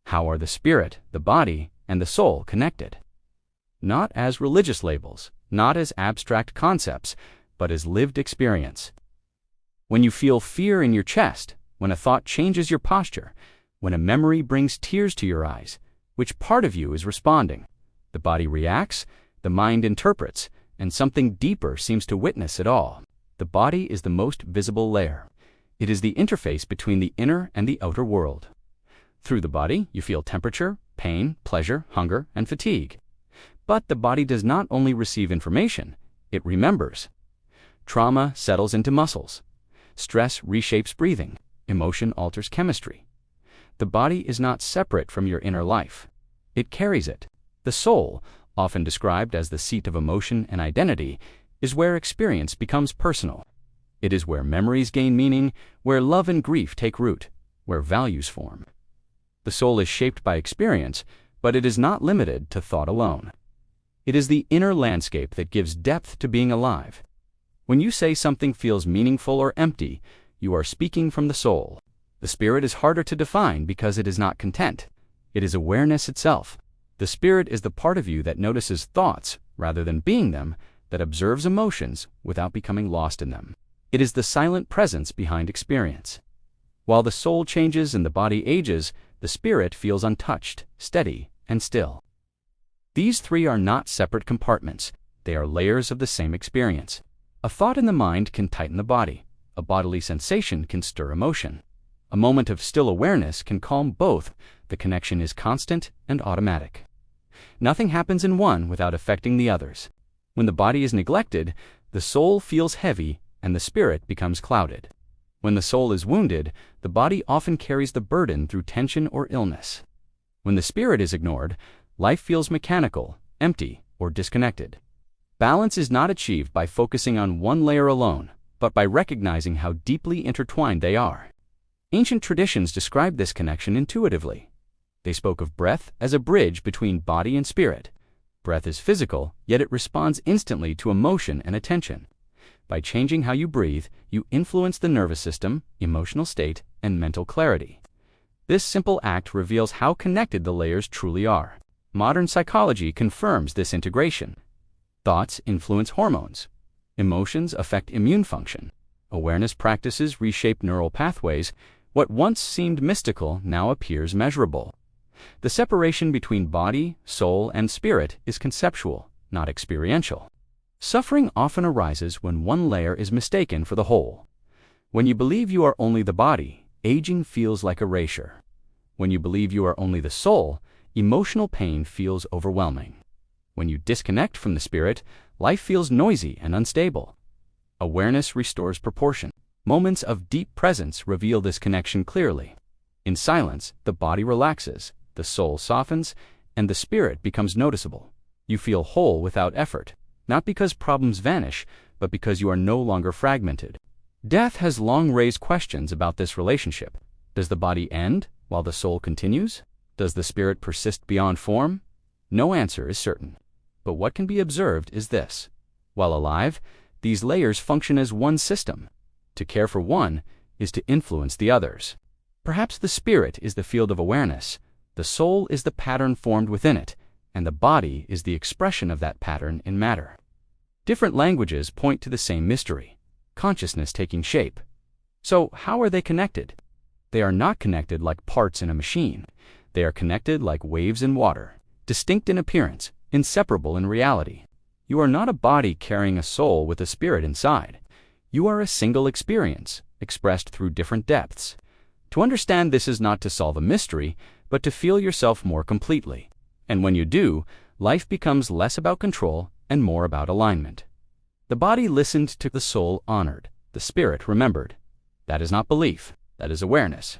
How are the spirit, the body, and the soul connected? Not as religious labels, not as abstract concepts, but as lived experience. When you feel fear in your chest, when a thought changes your posture, when a memory brings tears to your eyes, which part of you is responding? The body reacts, the mind interprets, and something deeper seems to witness it all. The body is the most visible layer. It is the interface between the inner and the outer world. Through the body, you feel temperature, pain, pleasure, hunger, and fatigue. But the body does not only receive information, it remembers. Trauma settles into muscles. Stress reshapes breathing. Emotion alters chemistry. The body is not separate from your inner life. It carries it. The soul, often described as the seat of emotion and identity, is where experience becomes personal. It is where memories gain meaning, where love and grief take root, where values form. The soul is shaped by experience, but it is not limited to thought alone. It is the inner landscape that gives depth to being alive. When you say something feels meaningful or empty, you are speaking from the soul. The spirit is harder to define because it is not content. It is awareness itself. The spirit is the part of you that notices thoughts rather than being them, that observes emotions without becoming lost in them. It is the silent presence behind experience. While the soul changes and the body ages, the spirit feels untouched, steady, and still. These three are not separate compartments. They are layers of the same experience. A thought in the mind can tighten the body. A bodily sensation can stir emotion. A moment of still awareness can calm both. The connection is constant and automatic. Nothing happens in one without affecting the others. When the body is neglected, the soul feels heavy and the spirit becomes clouded. When the soul is wounded, the body often carries the burden through tension or illness. When the spirit is ignored, life feels mechanical, empty, or disconnected. Balance is not achieved by focusing on one layer alone, but by recognizing how deeply intertwined they are. Ancient traditions described this connection intuitively. They spoke of breath as a bridge between body and spirit. Breath is physical, yet it responds instantly to emotion and attention. By changing how you breathe, you influence the nervous system, emotional state, and mental clarity. This simple act reveals how connected the layers truly are. Modern psychology confirms this integration. Thoughts influence hormones. Emotions affect immune function. Awareness practices reshape neural pathways. What once seemed mystical now appears measurable. The separation between body, soul, and spirit is conceptual, not experiential. Suffering often arises when one layer is mistaken for the whole. When you believe you are only the body, aging feels like erasure. When you believe you are only the soul, emotional pain feels overwhelming. When you disconnect from the spirit, life feels noisy and unstable. Awareness restores proportion. Moments of deep presence reveal this connection clearly. In silence, the body relaxes, the soul softens, and the spirit becomes noticeable. You feel whole without effort, not because problems vanish, but because you are no longer fragmented. Death has long raised questions about this relationship. Does the body end while the soul continues? Does the spirit persist beyond form? No answer is certain. But what can be observed is this. While alive, these layers function as one system. To care for one is to influence the others. Perhaps the spirit is the field of awareness, the soul is the pattern formed within it, and the body is the expression of that pattern in matter. Different languages point to the same mystery, consciousness taking shape. So how are they connected? They are not connected like parts in a machine. They are connected like waves in water, distinct in appearance, inseparable in reality. You are not a body carrying a soul with a spirit inside. You are a single experience, expressed through different depths. To understand this is not to solve a mystery, but to feel yourself more completely. And when you do, life becomes less about control and more about alignment. The body listened to the soul honored, the spirit remembered. That is not belief, that is awareness.